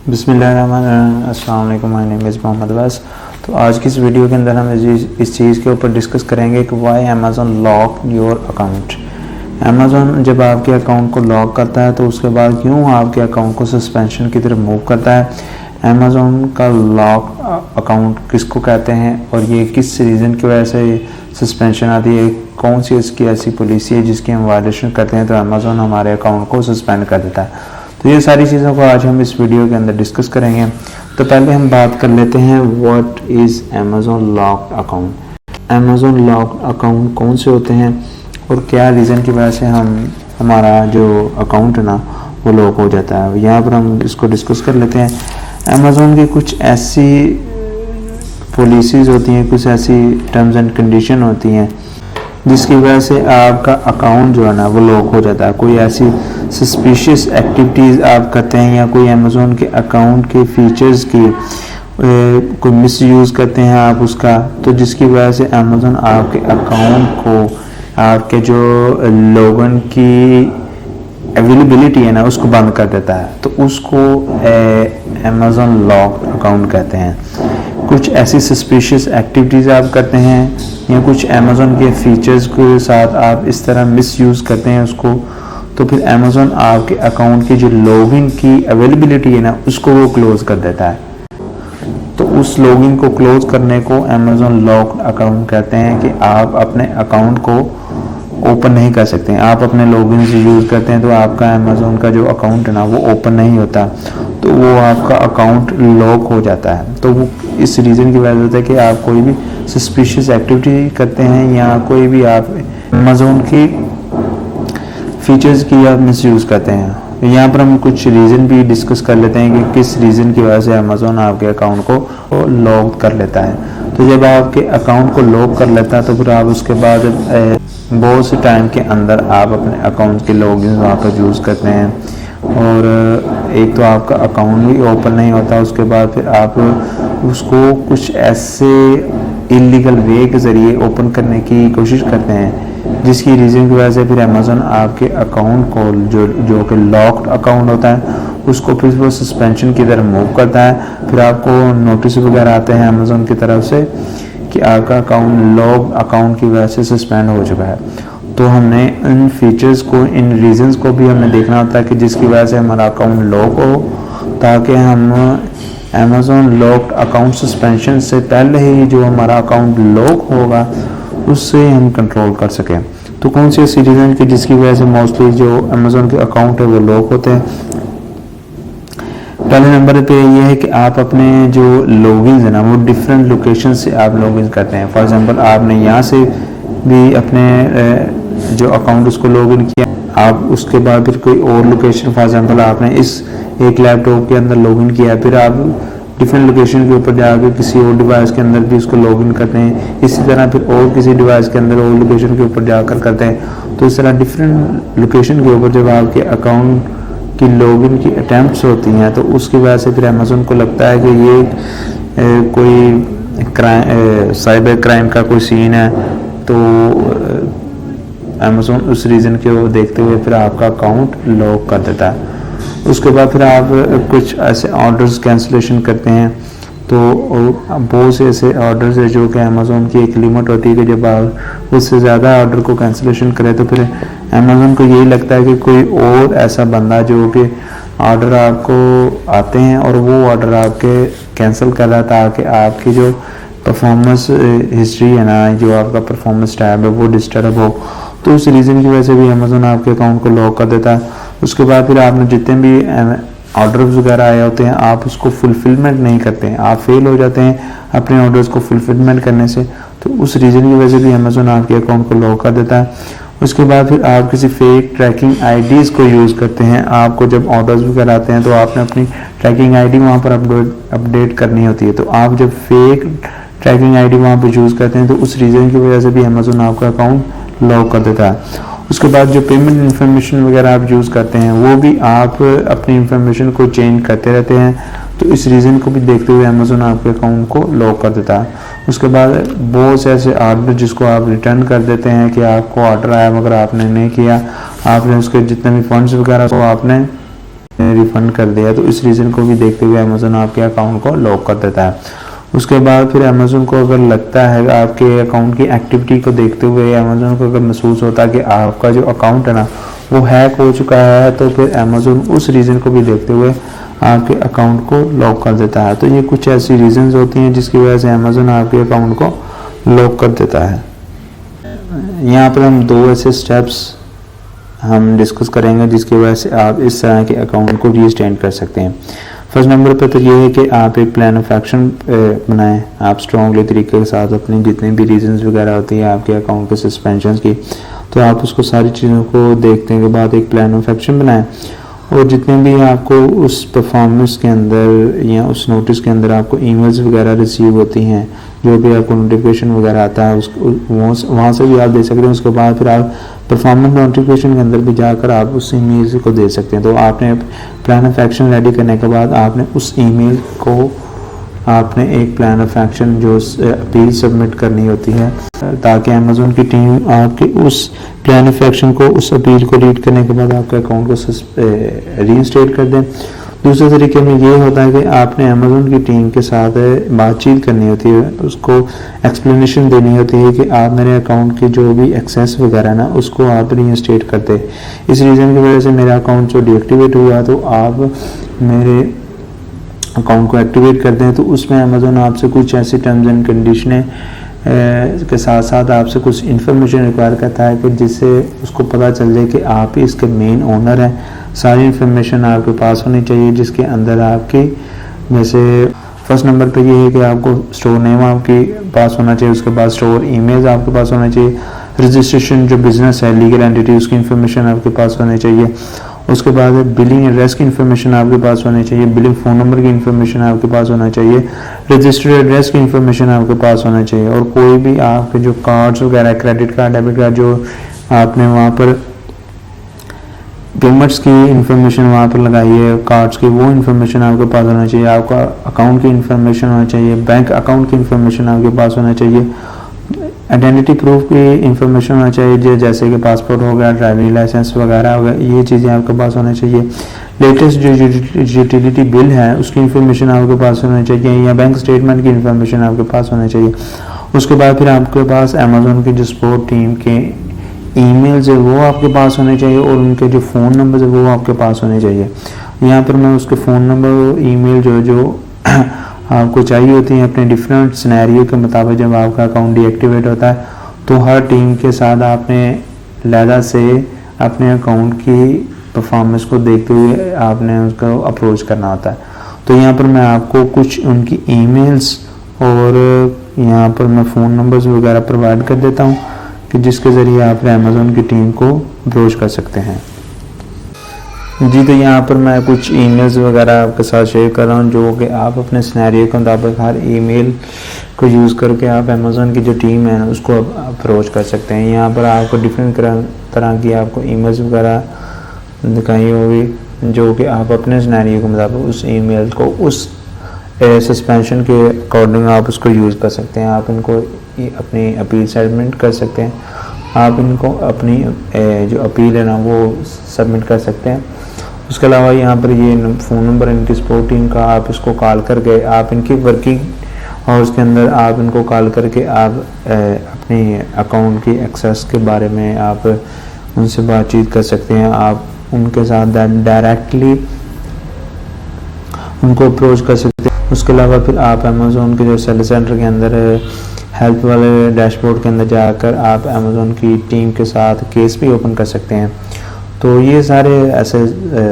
बिस्मिल्लाहिर्रहमानिर्रहीम। अस्सलाम वालेकुम, my name is Mohammad Abbas. तो आज की इस वीडियो के अंदर हम इस चीज़ के ऊपर डिस्कस करेंगे कि why Amazon lock your account. Amazon जब आपके अकाउंट को लॉक करता है तो उसके बाद क्यों आपके अकाउंट को सस्पेंशन की तरफ मूव करता है। अमेज़न का लॉक अकाउंट किसको कहते हैं और ये किस रीज़न की वजह से सस्पेंशन आती है, कौन सी इसकी ऐसी पॉलिसी है जिसकी हम वायलेशन करते हैं तो अमेज़न हमारे अकाउंट को सस्पेंड कर देता है। तो ये सारी चीज़ों को आज हम इस वीडियो के अंदर डिस्कस करेंगे। तो पहले हम बात कर लेते हैं what is Amazon locked account. Amazon locked account कौन से होते हैं और क्या रीज़न की वजह से हमारा जो अकाउंट है ना वो लॉक हो जाता है, यहाँ पर हम इसको डिस्कस कर लेते हैं। अमेज़न की कुछ ऐसी पॉलिसीज़ होती हैं, कुछ ऐसी टर्म्स एंड कंडीशन होती हैं जिसकी वजह से आपका अकाउंट जो है ना वो लॉक हो जाता है। कोई ऐसी सस्पिशियस एक्टिविटीज़ आप करते हैं या कोई अमेज़न के अकाउंट के फीचर्स की कोई मिसयूज़ करते हैं आप उसका, तो जिसकी वजह से अमेज़न आपके अकाउंट को आपके जो लोगन की अवेलेबिलिटी है ना उसको बंद कर देता है, तो उसको अमेज़न लॉक्ड अकाउंट कहते हैं। कुछ ऐसी सस्पिशियस एक्टिविटीज़ आप करते हैं या कुछ अमेज़न के फीचर्स के साथ आप इस तरह मिसयूज़ करते हैं उसको, तो फिर अमेज़न आपके अकाउंट की जो लॉगिन की अवेलेबिलिटी है ना उसको वो क्लोज़ कर देता है। तो उस लॉगिन को क्लोज़ करने को अमेज़न लॉक्ड अकाउंट कहते हैं कि आप अपने अकाउंट को ओपन नहीं कर सकते हैं। आप अपने लॉगिन से यूज़ करते हैं तो आपका अमेज़न का जो अकाउंट है ना वो ओपन नहीं होता, तो वो आपका अकाउंट लॉक हो जाता है। तो वो इस रीज़न की वजह से है कि आप कोई भी सस्पिशियस एक्टिविटी करते हैं या कोई भी आप अमेज़न की फीचर्स की आप मिसयूज़ करते हैं। यहाँ पर हम कुछ रीज़न भी डिस्कस कर लेते हैं कि किस रीज़न की वजह से अमेज़न आपके अकाउंट को लॉक कर लेता है। तो जब आपके अकाउंट को लॉक कर लेता है तो फिर आप उसके बाद बहुत से टाइम के अंदर आप अपने अकाउंट के लॉगिन वहाँ पर यूज़ करते हैं और एक तो आपका अकाउंट भी ओपन नहीं होता, उसके बाद फिर आप उसको कुछ ऐसे इलीगल वे के ज़रिए ओपन करने की कोशिश करते हैं जिसकी रीज़न की वजह से फिर अमेज़न आपके अकाउंट को जो कि लॉक्ड अकाउंट होता है उसको फिर वो सस्पेंशन की तरफ मूव करता है। फिर आपको नोटिस वगैरह आते हैं अमेज़न की तरफ से कि आपका अकाउंट लॉक्ड अकाउंट की वजह से सस्पेंड हो चुका है। तो हमने इन फीचर्स को, इन रीज़न्स को भी हमें देखना होता है कि जिसकी वजह से हमारा अकाउंट लॉक हो, ताकि हम अमेज़न लॉक्ड अकाउंट सस्पेंशन से पहले ही जो हमारा अकाउंट लॉक होगा उससे हम कंट्रोल कर सकें। तो कौन सी ऐसी रीज़न की जिसकी वजह से मोस्टली जो अमेज़न के अकाउंट है वो लॉक होते हैं। पहले नंबर पे ये है कि आप अपने जो लॉगिन है ना वो डिफरेंट लोकेशन से आप लॉगिन करते हैं। फॉर एग्जांपल आपने यहाँ से भी अपने जो अकाउंट उसको लॉगिन किया, आप उसके बाद फिर कोई और लोकेशन, फॉर एग्जांपल आपने इस एक लैपटॉप के अंदर लॉगिन किया, फिर आप डिफरेंट लोकेशन के ऊपर जाकर किसी और डिवाइस के अंदर भी उसको लॉगिन करते हैं। इसी तरह फिर और किसी डिवाइस के अंदर और लोकेशन के ऊपर जाकर करते हैं। तो इस तरह डिफरेंट लोकेशन के ऊपर जब आपके अकाउंट की लॉगिन की अटैम्प्ट्स होती हैं तो उसकी वजह से फिर अमेज़न को लगता है कि ये कोई साइबर क्राइम का कोई सीन है, तो अमेज़न उस रीज़न को देखते हुए फिर आपका अकाउंट लॉक कर देता है। उसके बाद फिर आप कुछ ऐसे ऑर्डर्स कैंसिलेशन करते हैं, तो बहुत से ऐसे ऑर्डर्स है जो कि अमेज़न की एक लिमिट होती है कि जब आप उससे ज़्यादा ऑर्डर को कैंसिलेशन करें तो फिर अमेज़न को यही लगता है कि कोई और ऐसा बंदा जो कि ऑर्डर आपको आते हैं और वो ऑर्डर आपके कैंसिल कर रहा था ताकि आपकी जो परफॉर्मेंस हिस्ट्री है ना, जो आपका परफॉर्मेंस टैब है वो डिस्टर्ब हो। तो उस रीज़न की वजह से भी अमेज़न आपके अकाउंट को लॉक कर देता है। उसके बाद फिर आपने जितने भी ऑर्डर्स वगैरह आए होते हैं आप उसको फुलफिलमेंट नहीं करते हैं, आप फेल हो जाते हैं अपने ऑर्डर्स को फुलफिलमेंट करने से, तो उस रीज़न की वजह से भी अमेज़न आपके अकाउंट को लॉक कर देता है। उसके बाद फिर आप किसी फेक ट्रैकिंग आईडीज़ को यूज़ करते हैं। आपको जब ऑर्डर्स वगैरह आते हैं तो आपने अपनी ट्रैकिंग आईडी वहाँ पर अपडेट करनी होती है, तो आप जब फेक ट्रैकिंग आईडी वहाँ पर यूज़ करते हैं तो उस रीज़न की वजह से भी अमेज़न आपका अकाउंट लॉक कर देता है। उसके बाद जो पेमेंट इन्फॉर्मेशन वगैरह आप यूज़ करते हैं वो भी आप अपनी इन्फॉर्मेशन को चेंज करते रहते हैं, तो इस रीज़न को भी देखते हुए अमेज़न आपके अकाउंट को लॉक कर देता है। उसके बाद बहुत से ऐसे ऑर्डर जिसको आप रिटर्न कर देते हैं कि आपको ऑर्डर आया मगर आपने नहीं किया, आपने उसके जितने भी फंड्स वगैरह को आपने रिफंड कर दिया, तो इस रीज़न को भी देखते हुए अमेज़न आपके अकाउंट को लॉक कर देता है। उसके बाद फिर अमेज़न को अगर लगता है आपके अकाउंट की एक्टिविटी को देखते हुए अमेज़न को अगर महसूस होता है कि आपका जो अकाउंट है ना वो हैक हो चुका है, तो फिर अमेज़न उस रीज़न को भी देखते हुए आपके अकाउंट को लॉक कर देता है। तो ये कुछ ऐसी रीज़न्स होती हैं जिसकी वजह से अमेज़न आपके अकाउंट को लॉक कर देता है। यहाँ पर हम दो ऐसे स्टेप्स हम डिस्कस करेंगे जिसकी वजह से आप इस तरह के अकाउंट को रीस्टेट कर सकते हैं। फर्स्ट नंबर पर तो ये है कि आप एक प्लान ऑफ एक्शन बनाएं। आप स्ट्रॉन्गली तरीके के साथ अपनी जितने भी रीजंस वगैरह होती है आपके अकाउंट के सस्पेंशन की, तो आप उसको सारी चीज़ों को देखने के बाद एक प्लान ऑफ एक्शन बनाएं। और जितने भी आपको उस परफॉर्मेंस के अंदर या उस नोटिस के अंदर आपको ईमेल्स वगैरह रिसीव होती हैं, जो भी आपको नोटिफिकेशन वगैरह आता है वहाँ से भी आप दे सकते हैं। उसके बाद फिर आप परफॉर्मेंस नोटिफिकेशन के अंदर भी जाकर आप उस ईमेल को दे सकते हैं। तो आपने प्लान ऑफ एक्शन रेडी करने के बाद आपने उस ईमेल को आपने एक प्लान ऑफ एक्शन जो अपील सबमिट करनी होती है, ताकि अमेज़न की टीम आपके उस प्लान ऑफ एक्शन को, उस अपील को रीड करने के बाद आपके अकाउंट को रीइंस्टेट कर दें। दूसरे तरीके में ये होता है कि आपने अमेज़न की टीम के साथ बातचीत करनी होती है, उसको एक्सप्लेनेशन देनी होती है कि आप मेरे अकाउंट की जो भी एक्सेस वगैरह ना उसको आप रीइंस्टेट कर दें। इस रीज़न की वजह से मेरा अकाउंट जो डीएक्टिवेट हुआ, तो आप मेरे अकाउंट को एक्टिवेट कर दें। तो उसमें अमेज़न आपसे कुछ ऐसी टर्म्स एंड कंडीशनें के साथ साथ आपसे कुछ इन्फॉर्मेशन रिक्वायर करता है कि जिससे उसको पता चल जाए कि आप ही इसके मेन ओनर हैं। सारी इन्फॉर्मेशन आपके पास होनी चाहिए जिसके अंदर आपकी, जैसे फर्स्ट नंबर पे ये है कि आपको स्टोर नेम आपके पास होना चाहिए, उसके बाद स्टोर ईमेल आपके पास होना चाहिए, रजिस्ट्रेशन जो बिजनेस है लीगल एंटिटी उसकी इन्फॉर्मेशन आपके पास होनी चाहिए, उसके बाद बिलिंग एड्रेस की इन्फॉर्मेशन आपके पास होनी चाहिए, बिलिंग फ़ोन नंबर की इन्फॉर्मेशन आपके पास होना चाहिए, रजिस्टर्ड एड्रेस की इन्फॉर्मेशन आपके पास होना चाहिए, और कोई भी आपके जो कार्ड्स वगैरह क्रेडिट कार्ड डेबिट कार्ड जो आपने वहाँ पर पेमेंट्स की इन्फॉर्मेशन वहाँ पर लगाई है कार्ड्स की, वो इन्फॉर्मेशन आपके पास होना चाहिए। आपका अकाउंट की इन्फॉर्मेशन होना चाहिए, बैंक अकाउंट की इन्फॉर्मेशन आपके पास होना चाहिए, आइडेंटिटी प्रूफ की इन्फॉर्मेशन होना चाहिए जैसे कि पासपोर्ट हो गया, ड्राइविंग लाइसेंस वगैरह हो गया, ये चीज़ें आपके पास होना चाहिए। लेटेस्ट जो यूटिलिटी बिल है उसकी इन्फॉर्मेशन आपके पास होना चाहिए, या बैंक स्टेटमेंट की इन्फॉर्मेशन आपके पास होना चाहिए। उसके बाद फिर आपके पास अमेज़न की जो सपोर्ट टीम के ईमेल्स है वो आपके पास होने चाहिए, और उनके जो फ़ोन नंबर है वो आपके पास होने चाहिए। यहाँ पर मैं उसके फ़ोन नंबर ईमेल जो आपको चाहिए होती हैं अपने डिफरेंट सिनेरियो के मुताबिक। जब आपका अकाउंट डीएक्टिवेट होता है तो हर टीम के साथ आपने लहदा से अपने अकाउंट की परफॉर्मेंस को देखते हुए आपने उसको अप्रोच करना होता है। तो यहाँ पर मैं आपको कुछ उनकी ईमेल्स और यहाँ पर मैं फ़ोन नंबर्स वगैरह प्रोवाइड कर देता हूँ कि जिसके ज़रिए आप अमेज़न की टीम को अप्रोच कर सकते हैं। जी, तो यहाँ पर मैं कुछ ईमेल्स वगैरह आपके साथ शेयर कर रहा हूँ जो कि आप अपने सिनेरियो के मुताबिक हर ईमेल को यूज़ करके आप अमेज़न की जो टीम है उसको अप्रोच कर सकते हैं। यहाँ पर आपको डिफरेंट तरह की आपको ईमेल्स वगैरह दिखाई होगी जो कि आप अपने सिनेरियो के मुताबिक उस ईमेल को उस सस्पेंशन के अकॉर्डिंग आप उसको यूज़ कर सकते हैं। आप इनको अपनी अपील सबमिट कर सकते हैं, आप इनको अपनी जो अपील है ना वो सबमिट कर सकते हैं। उसके अलावा यहाँ पर ये फ़ोन नंबर इनकी सपोर्ट टीम का, आप इसको कॉल करके आप इनकी वर्किंग हाउस के अंदर आप इनको कॉल करके आप अपने अकाउंट की एक्सेस के बारे में आप उनसे बातचीत कर सकते हैं। आप उनके साथ डायरेक्टली उनको अप्रोच कर सकते हैं। उसके अलावा फिर आप अमेज़न के जो सेल सेंटर के अंदर हेल्प वाले डैशबोर्ड के अंदर जाकर आप अमेज़न की टीम के साथ केस भी ओपन कर सकते हैं। तो ये सारे ऐसे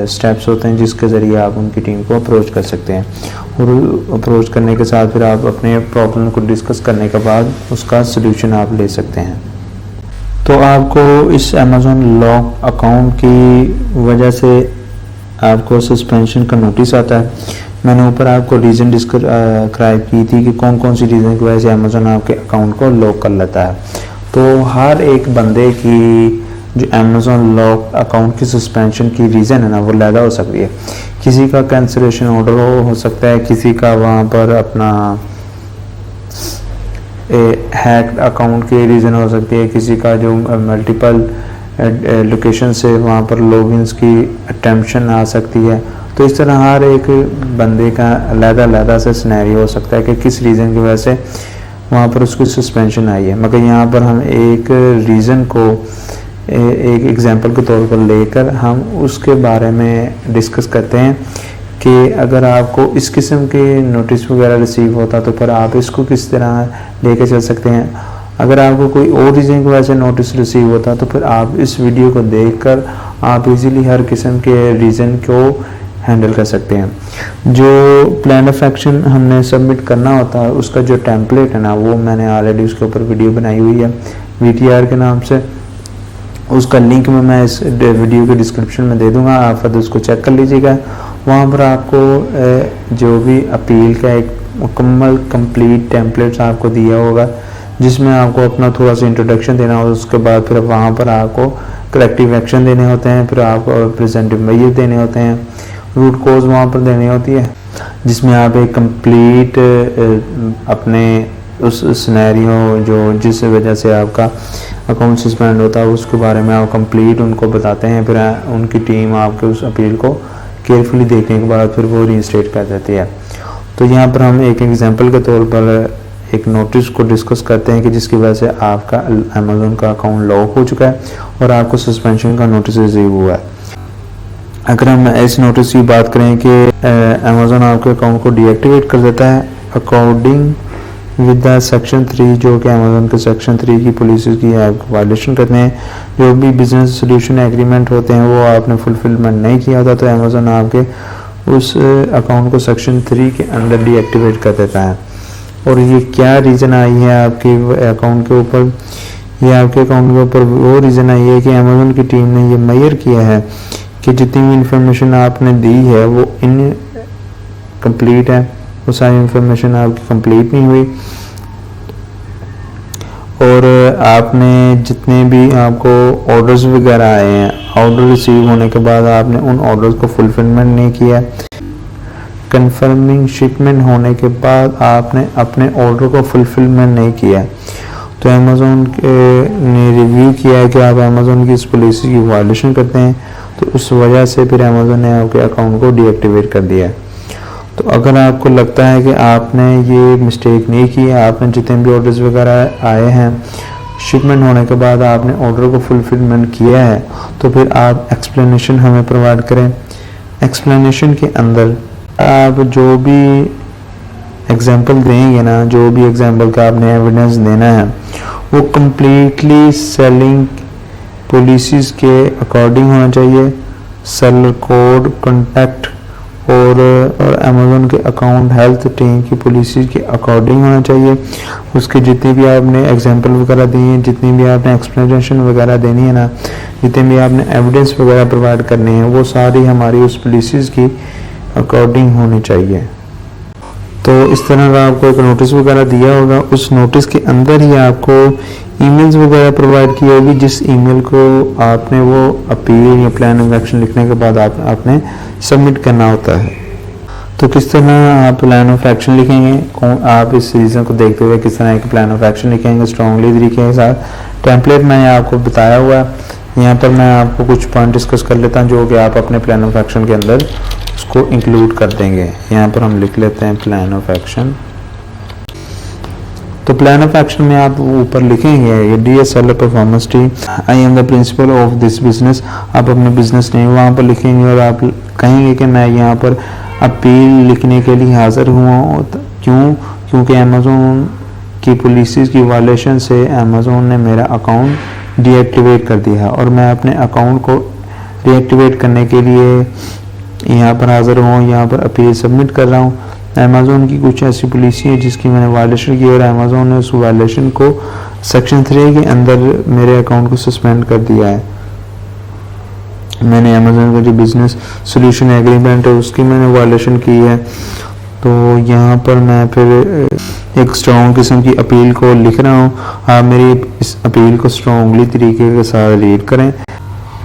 स्टेप्स होते हैं जिसके ज़रिए आप उनकी टीम को अप्रोच कर सकते हैं, और अप्रोच करने के साथ फिर आप अपने प्रॉब्लम को डिस्कस करने के बाद उसका सलूशन आप ले सकते हैं। तो आपको इस अमेज़न लॉक अकाउंट की वजह से आपको सस्पेंशन का नोटिस आता है। मैंने ऊपर आपको रीज़न डिस्क्राइब की थी कि कौन कौन सी रीज़न की वजह से अमेज़न आपके अकाउंट को लॉक कर लेता है। तो हर एक बंदे की जो अमेज़न लॉक अकाउंट की सस्पेंशन की रीज़न है ना वो अलग हो सकती है। किसी का कैंसिलेशन ऑर्डर हो सकता है, किसी का वहाँ पर अपना हैक अकाउंट की रीज़न हो सकती है, किसी का जो मल्टीपल लोकेशन से वहाँ पर लॉगिन्स की अटेम्पशन आ सकती है। तो इस तरह हर एक बंदे का अलग-अलग सा सिनेरियो हो सकता है कि किस रीज़न की वजह से वहाँ पर उसको सस्पेंशन आई है। मगर यहाँ पर हम एक रीज़न को एक एग्जांपल के तौर पर लेकर हम उसके बारे में डिस्कस करते हैं कि अगर आपको इस किस्म के नोटिस वगैरह रिसीव होता तो फिर आप इसको किस तरह लेके चल सकते हैं। अगर आपको कोई और रीज़न की वजह से नोटिस रिसीव होता तो फिर आप इस वीडियो को देखकर आप इजीली हर किस्म के रीज़न को हैंडल कर सकते हैं। जो प्लान ऑफ एक्शन हमने सबमिट करना होता है उसका जो टेम्पलेट है ना, वो मैंने ऑलरेडी उसके ऊपर वीडियो बनाई हुई है VTR के नाम से। उसका लिंक मैं इस वीडियो के डिस्क्रिप्शन में दे दूंगा, आप फिर उसको चेक कर लीजिएगा। वहाँ पर आपको जो भी अपील का एक मुकम्मल कंप्लीट टेम्पलेट्स आपको दिया होगा, जिसमें आपको अपना थोड़ा सा इंट्रोडक्शन देना होगा। उसके बाद फिर वहाँ पर आपको करेक्टिव एक्शन देने होते हैं, फिर आपको प्रेजेंटिव मेजर देने होते हैं, रूट कोज वहाँ पर देनी होती है, जिसमें आप एक कंप्लीट अपने उस सिनेरियो जो जिस वजह से आपका अकाउंट सस्पेंड होता है उसके बारे में आप कंप्लीट उनको बताते हैं। फिर उनकी टीम आपके उस अपील को केयरफुली देखने के बाद फिर वो रीइंस्टेट कर देती है। तो यहाँ पर हम एक एग्जांपल के तौर पर एक नोटिस को डिस्कस करते हैं कि जिसकी वजह से आपका अमेज़न का अकाउंट लॉक हो चुका है और आपको सस्पेंशन का नोटिस रिसीव हुआ है। अगर हम इस नोटिस की बात करें कि अमेज़न आपके अकाउंट को डीएक्टिवेट कर देता है अकॉर्डिंग विद द सेक्शन 3, जो कि अमेज़न के सेक्शन 3 की पॉलिसीज़ की आप वायलेशन करते हैं। जो भी बिजनेस सोल्यूशन एग्रीमेंट होते हैं वो आपने फुलफिलमेंट नहीं किया होता तो अमेज़न आपके उस अकाउंट को सेक्शन 3 के अंदर डीएक्टिवेट कर देता है। और ये क्या रीज़न आई है आपके अकाउंट के ऊपर, ये आपके अकाउंट के ऊपर वो रीज़न आई है कि अमेज़न की टीम ने ये मेजर किया है कि जितनी भी इंफॉर्मेशन आपने दी है वो इनकम्प्लीट है, वो सारी इंफॉर्मेशन आपकी कंप्लीट नहीं हुई। और आपने जितने भी आपको ऑर्डर्स वगैरह आए हैं, ऑर्डर रिसीव होने के बाद आपने उन ऑर्डर्स को फुलफिलमेंट नहीं किया। कंफर्मिंग शिपमेंट होने के बाद आपने अपने ऑर्डर को फुलफिलमेंट नहीं किया, तो अमेज़न ने रिव्यू किया है कि आप अमेज़न की इस पॉलिसी की वायलेशन करते हैं, तो उस वजह से फिर अमेज़न ने आपके अकाउंट को डीएक्टिवेट कर दिया है। तो अगर आपको लगता है कि आपने ये मिस्टेक नहीं की है, आपने जितने भी ऑर्डर्स वगैरह आए हैं शिपमेंट होने के बाद आपने ऑर्डर को फुलफिलमेंट किया है, तो फिर आप एक्सप्लेनेशन हमें प्रोवाइड करें। एक्सप्लेनेशन के अंदर आप जो भी एग्जांपल देंगे ना, जो भी एग्जांपल का आपने एविडेंस देना है वो कम्प्लीटली सेलिंग पॉलिसीज़ के अकॉर्डिंग होना चाहिए। सेलर कोड, कॉन्टैक्ट और अमेज़न के अकाउंट हेल्थ टीम की पॉलिसी के अकॉर्डिंग होना चाहिए। उसके जितने भी आपने एग्जांपल वगैरह दिए हैं, जितनी भी आपने एक्सप्लेनेशन वगैरह देनी है ना, जितने भी आपने एविडेंस वगैरह प्रोवाइड करने हैं, वो सारी हमारी उस पॉलिसीज़ की अकॉर्डिंग होनी चाहिए। तो इस तरह का आपको एक नोटिस वगैरह दिया होगा, उस नोटिस के अंदर ही आपको ईमेल्स वगैरह प्रोवाइड की होगी, जिस ईमेल को आपने वो अपील या प्लान ऑफ एक्शन लिखने के बाद आपने सबमिट करना होता है। तो किस तरह आप प्लान ऑफ एक्शन लिखेंगे, आप इस रीज़न को देखते हुए किस तरह एक प्लान ऑफ एक्शन लिखेंगे स्ट्रॉन्गली तरीके के साथ। टेम्पलेट मैंने आपको बताया हुआ है, यहाँ पर मैं आपको कुछ पॉइंट डिस्कस कर लेता हूँ जो कि आप अपने प्लान ऑफ एक्शन के अंदर उसको इंक्लूड कर देंगे। यहाँ पर हम लिख लेते हैं प्लान ऑफ एक्शन। तो प्लान ऑफ एक्शन में आप ऊपर लिखेंगे dear seller performance team, I am the principal of this business. आप अपने बिजनेस नेम वहाँ पर लिखेंगे और आप कहेंगे कि मैं यहाँ पर अपील लिखने के लिए हाजिर हुआ हूँ। क्योंकि अमेज़न की पॉलिसीज़ की वायलेशन से अमेज़न ने मेरा अकाउंट डीएक्टिवेट कर दिया और मैं अपने अकाउंट को रीएक्टिवेट करने के लिए यहाँ पर हाजिर हूँ, यहाँ पर अपील सबमिट कर रहा हूँ। अमेज़न की कुछ ऐसी पॉलिसी है जिसकी मैंने वायलेशन की और अमेज़न ने उस वायलेशन को सेक्शन 3 के अंदर मेरे अकाउंट को सस्पेंड कर दिया है। मैंने अमेज़न का जो बिजनेस सोल्यूशन एग्रीमेंट है उसकी मैंने वायलेशन की है। तो यहाँ पर मैं फिर एक स्ट्रॉन्ग किस्म की अपील को लिख रहा हूँ। आप मेरी इस अपील को स्ट्रॉन्गली तरीके के साथ रीड करें।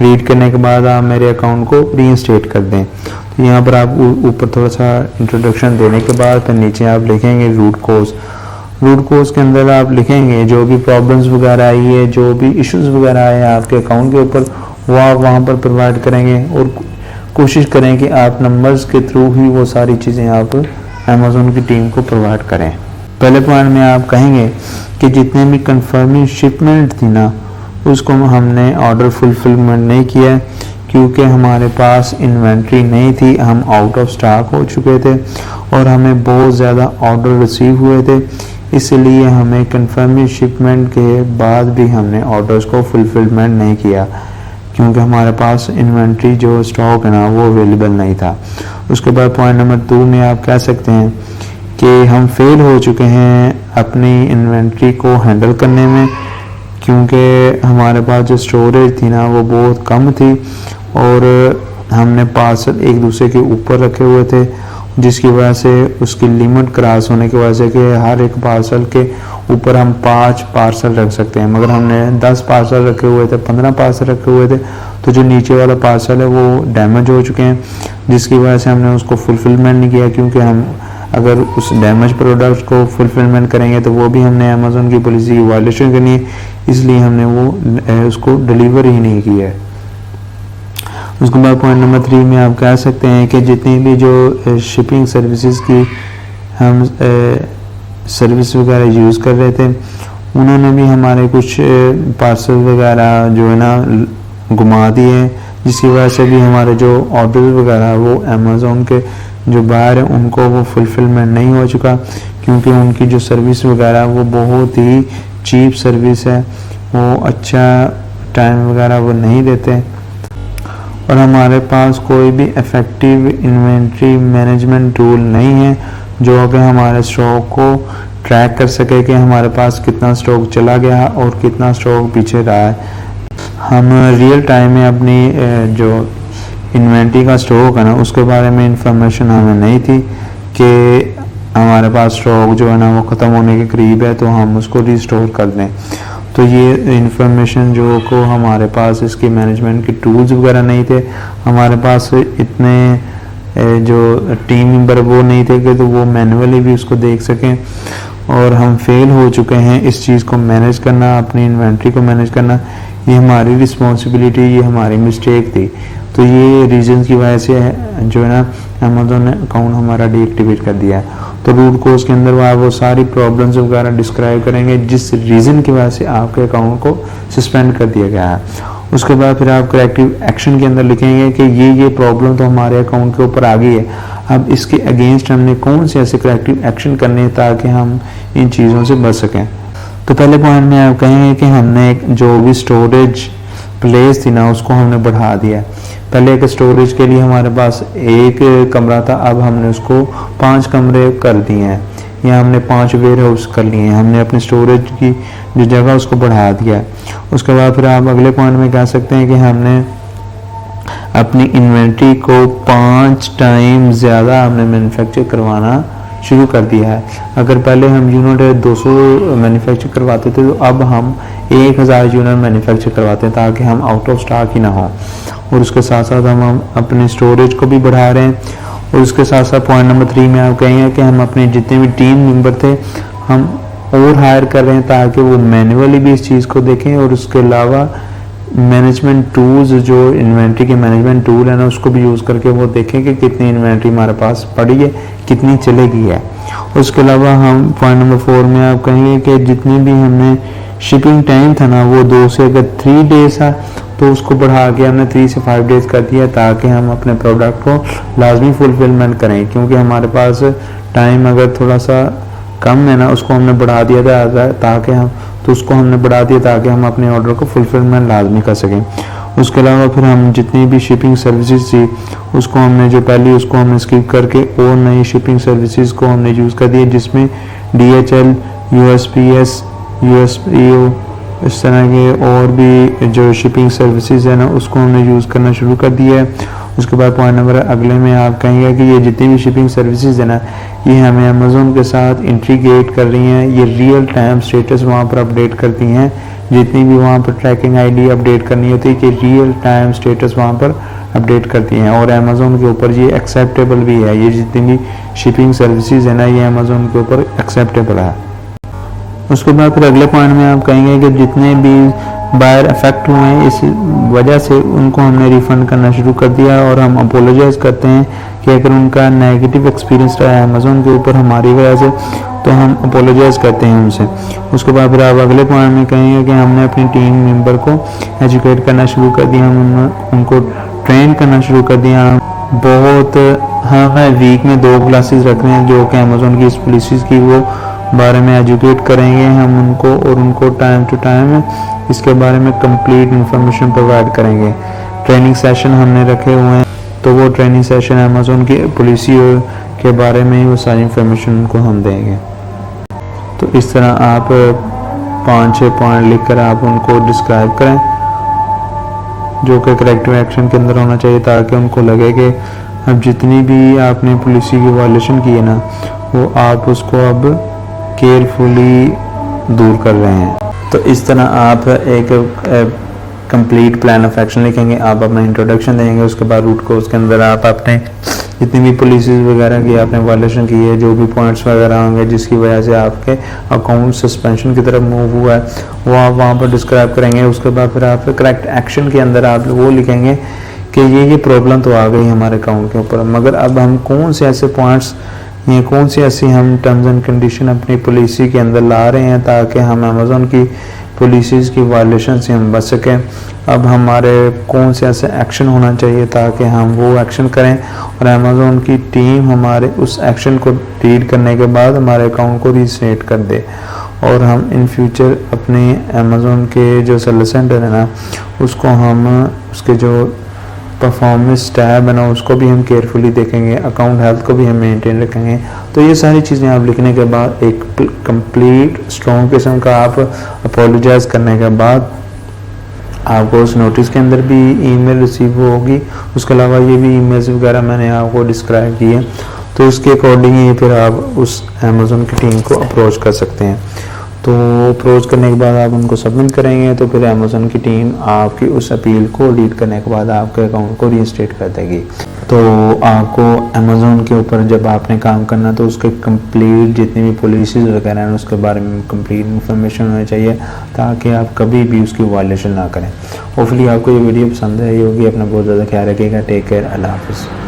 रीड करने के बाद आप मेरे अकाउंट को रीइंस्टेट कर दें। तो यहाँ पर आप ऊपर थोड़ा सा इंट्रोडक्शन देने के बाद फिर नीचे आप लिखेंगे रूट कोज। रूट कोज के अंदर आप लिखेंगे जो भी प्रॉब्लम्स वगैरह आई है, जो भी इश्यूज वगैरह आए हैं आपके अकाउंट के ऊपर, वो आप वहाँ पर प्रोवाइड करेंगे और कोशिश करें कि आप नंबर्स के थ्रू ही वो सारी चीज़ें आप अमेज़ॉन की टीम को प्रोवाइड करें। पहले पॉइंट में आप कहेंगे कि जितने भी कंफर्मिंग शिपमेंट थी ना, उसको हमने ऑर्डर फुलफिलमेंट नहीं किया क्योंकि हमारे पास इन्वेंट्री नहीं थी, हम आउट ऑफ स्टॉक हो चुके थे और हमें बहुत ज़्यादा ऑर्डर रिसीव हुए थे, इसलिए हमें कंफर्मिंग शिपमेंट के बाद भी हमने ऑर्डर्स को फुलफिलमेंट नहीं किया क्योंकि हमारे पास इन्वेंट्री जो स्टॉक है ना वो अवेलेबल नहीं था। उसके बाद पॉइंट नंबर 2 में आप कह सकते हैं कि हम फेल हो चुके हैं अपनी इन्वेंट्री को हैंडल करने में क्योंकि हमारे पास जो स्टोरेज थी ना वो बहुत कम थी और हमने पार्सल एक दूसरे के ऊपर रखे हुए थे, जिसकी वजह से उसकी लिमिट क्रॉस होने की वजह से कि हर एक पार्सल के ऊपर हम 5 पार्सल रख सकते हैं, मगर हमने 10 पार्सल रखे हुए थे, 15 पार्सल रखे हुए थे, तो जो नीचे वाला पार्सल है वो डैमेज हो चुके हैं, जिसकी वजह से हमने उसको फुलफिलमेंट नहीं किया क्योंकि हम अगर उस डैमेज प्रोडक्ट को फुलफिलमेंट करेंगे तो वो भी हमने अमेज़ॉन की पॉलिसी की वायलेशन करनी है, इसलिए हमने वो उसको डिलीवर ही नहीं किया है। उसके बाद पॉइंट नंबर 3 में आप कह सकते हैं कि जितनी भी जो शिपिंग सर्विसेज की हम सर्विस वगैरह यूज़ कर रहे थे, उन्होंने भी हमारे कुछ पार्सल वगैरह जो है ना घुमा दिए हैं, जिसकी वजह से भी हमारे जो ऑर्डर वगैरह वो अमेज़ॉन के जो बाहर हैं उनको वो फुलफिलमेंट नहीं हो चुका क्योंकि उनकी जो सर्विस वगैरह वो बहुत ही चीप सर्विस है, वो अच्छा टाइम वगैरह वो नहीं देते और हमारे पास कोई भी इफ़ेक्टिव इन्वेंट्री मैनेजमेंट टूल नहीं है जो कि हमारे स्टॉक को ट्रैक कर सके कि हमारे पास कितना स्टॉक चला गया और कितना स्टॉक पीछे रहा है। हम रियल टाइम में अपनी जो इन्वेंट्री का स्टॉक है ना उसके बारे में इंफॉर्मेशन हमें नहीं थी कि हमारे पास स्टॉक जो है ना वो ख़त्म होने के करीब है तो हम उसको रिस्टोर कर दें। तो ये इंफॉर्मेशन जो को हमारे पास इसकी मैनेजमेंट के टूल्स वगैरह नहीं थे, हमारे पास इतने जो टीम मेंबर वो नहीं थे कि तो वो मैनुअली भी उसको देख सकें और हम फेल हो चुके हैं इस चीज़ को मैनेज करना, अपनी इन्वेंट्री को मैनेज करना, ये हमारी रिस्पॉन्सिबिलिटी, ये हमारी मिस्टेक थी। तो ये रीजन की वजह से जो है ना अमेज़ॉन ने अकाउंट हमारा डीएक्टिवेट कर दिया है। तो रूट कोज के अंदर वो सारी प्रॉब्लम्स वगैरह डिस्क्राइब करेंगे जिस रीज़न की वजह से आपके अकाउंट को सस्पेंड कर दिया गया है। उसके बाद फिर आप करेक्टिव एक्शन के अंदर लिखेंगे कि ये प्रॉब्लम तो हमारे अकाउंट के ऊपर आ गई है, अब इसके अगेंस्ट हमने कौन से ऐसे करेक्टिव एक्शन करने हैं ताकि हम इन चीज़ों से बच सकें। तो पहले पॉइंट में आप कहेंगे कि हमने जो भी स्टोरेज प्लेस थी ना उसको हमने बढ़ा दिया। पहले एक स्टोरेज के लिए हमारे पास एक कमरा था, अब हमने उसको 5 कमरे कर दिए हैं या हमने 5 वेयर हाउस कर लिए हैं, हमने अपनी स्टोरेज की जो जगह उसको बढ़ा दिया। उसके बाद फिर आप अगले पॉइंट में कह सकते हैं कि हमने अपनी इन्वेंट्री को 5 टाइम ज़्यादा हमने मैन्युफैक्चर करवाना शुरू कर दिया है। अगर पहले हम यूनिट 200 मैन्युफैक्चर करवाते थे तो अब हम 1000 यूनिट मैन्युफैक्चर करवाते हैं ताकि हम आउट ऑफ स्टॉक ही ना हो। और उसके साथ साथ हम अपने स्टोरेज को भी बढ़ा रहे हैं। और उसके साथ साथ पॉइंट नंबर 3 में आप कहेंगे कि हम अपने जितने भी टीम मेंबर थे हम और हायर कर रहे हैं ताकि वो मैन्युअली भी इस चीज़ को देखें और उसके अलावा मैनेजमेंट टूल्स जो इन्वेंट्री के मैनेजमेंट टूल है ना उसको भी यूज़ करके वो देखें कि कितनी इन्वेंट्री हमारे पास पड़ी है, कितनी चलेगी है। उसके अलावा हम पॉइंट नंबर 4 में आप कहेंगे कि जितनी भी हमने शिपिंग टाइम था ना वो 2 से अगर 3 डेज है तो उसको बढ़ा के हमने 3 से 5 डेज कर दिया ताकि हम अपने प्रोडक्ट को लाजमी फुलफिलमेंट करें, क्योंकि हमारे पास टाइम अगर थोड़ा सा कम है ना उसको हमने बढ़ा दिया था ताकि हम अपने ऑर्डर को फुलफिलमेंट लाजमी कर सकें। उसके अलावा फिर हम जितनी भी शिपिंग सर्विसेज थी उसको हमने जो पहली उसको हमने स्किप करके और नई शिपिंग सर्विसेज को हमने यूज़ कर दिया जिसमें DHL, USPS, USPO इस तरह के और भी जो शिपिंग सर्विसेज है ना उसको हमने यूज़ करना शुरू कर दिया है। उसके बाद पॉइंट नंबर अगले में आप कहेंगे कि ये जितनी भी शिपिंग सर्विसेज है ना ये हमें अमेज़ॉन के साथ इंटीग्रेट कर रही हैं, ये रियल टाइम स्टेटस वहाँ पर अपडेट करती हैं, जितनी भी वहाँ पर ट्रैकिंग ID अपडेट करनी होती है कि रियल टाइम स्टेटस वहाँ पर अपडेट करती हैं। और अमेज़ॉन के ऊपर ये एक्सेप्टेबल भी है, ये जितनी भी शिपिंग सर्विसेज है ना ये अमेज़ॉन के ऊपर एक्सेप्टेबल है। उसके बाद फिर अगले पॉइंट में आप कहेंगे कि जितने भी बायर अफेक्ट हुए हैं इस वजह से उनको हमने रिफ़ंड करना शुरू कर दिया और हम अपोलोजाइज करते हैं कि अगर उनका नेगेटिव एक्सपीरियंस रहा है अमेज़ॉन के ऊपर हमारी वजह से तो हम अपोलोजाइज करते हैं उनसे। उसके बाद फिर आप अगले पॉइंट में कहेंगे कि हमने अपनी टीम मेंबर को एजुकेट करना शुरू कर दिया, हम उनको ट्रेन करना शुरू कर दिया। बहुत हम वीक में 2 क्लासेस रख रहे हैं जो कि अमेज़ॉन की इस पॉलिसीज़ की वो बारे में एजुकेट करेंगे हम उनको, और उनको टाइम टू टाइम इसके बारे में कंप्लीट इंफॉर्मेशन प्रोवाइड करेंगे। ट्रेनिंग सेशन हमने रखे हुए हैं, तो वो ट्रेनिंग सेशन अमेज़ॉन की पॉलिसी के बारे में ही वो सारी इंफॉर्मेशन उनको हम देंगे। तो इस तरह आप 5-6 पॉइंट लिखकर आप उनको डिस्क्राइब करें जो कि करेक्टिव एक्शन के अंदर होना चाहिए, ताकि उनको लगे कि अब जितनी भी आपने पॉलिसी की वायलेशन की है ना वो आप उसको अब केयरफुली दूर कर रहे हैं। तो इस तरह आप एक कंप्लीट प्लान ऑफ एक्शन लिखेंगे, आप अपना इंट्रोडक्शन देंगे, उसके बाद रूट कोर्स के अंदर आप अपने जितनी भी पॉलिसीज़ वगैरह की आपने वायलेशन की है, जो भी पॉइंट्स वगैरह होंगे जिसकी वजह से आपके अकाउंट सस्पेंशन की तरफ मूव हुआ है वो आप वहाँ पर डिस्क्राइब करेंगे। उसके बाद फिर आप करेक्ट एक्शन के अंदर आप वो लिखेंगे कि ये प्रॉब्लम तो आ गई हमारे अकाउंट के ऊपर, मगर अब हम कौन से ऐसे पॉइंट्स या कौन सी ऐसी हम टर्म्स एंड कंडीशन अपनी पॉलिसी के अंदर ला रहे हैं ताकि हम अमेज़ॉन की पॉलिसीज़ की वायलेशन से हम बच सकें। अब हमारे कौन से ऐसे एक्शन होना चाहिए ताकि हम वो एक्शन करें और अमेज़ॉन की टीम हमारे उस एक्शन को रीड करने के बाद हमारे अकाउंट को रीसेट कर दे, और हम इन फ्यूचर अपने अमेज़ॉन के जो सर्विस सेंटर है ना उसको हम उसके जो परफॉर्मेंस टैब है ना उसको भी हम केयरफुली देखेंगे, अकाउंट हेल्थ को भी हम मेंटेन रखेंगे। तो ये सारी चीज़ें आप लिखने के बाद एक कंप्लीट स्ट्रॉन्ग किस्म का आप अपोलोजाइज करने के बाद आपको उस नोटिस के अंदर भी ईमेल रिसीव होगी। उसके अलावा ये भी ईमेल्स वगैरह मैंने आपको डिस्क्राइब किए, तो उसके अकॉर्डिंग ही फिर आप उस अमेज़ॉन की टीम को अप्रोच कर सकते हैं। तो अप्रोच करने के बाद आप उनको सबमिट करेंगे तो फिर अमेज़ॉन की टीम आपकी उस अपील को रीड करने के बाद आपके अकाउंट को रीइंस्टेट कर देगी। तो आपको अमेज़ॉन के ऊपर जब आपने काम करना तो उसके कंप्लीट जितनी भी पॉलिसीज़ वगैरह हैं उसके बारे में कंप्लीट इन्फॉर्मेशन होनी चाहिए ताकि आप कभी भी उसकी वायलेशन ना करें। होपफुली आपको ये वीडियो पसंद आई होगी। अपना बहुत ज़्यादा ख्याल रखिएगा। Take care. अल्लाह हाफ़िज़।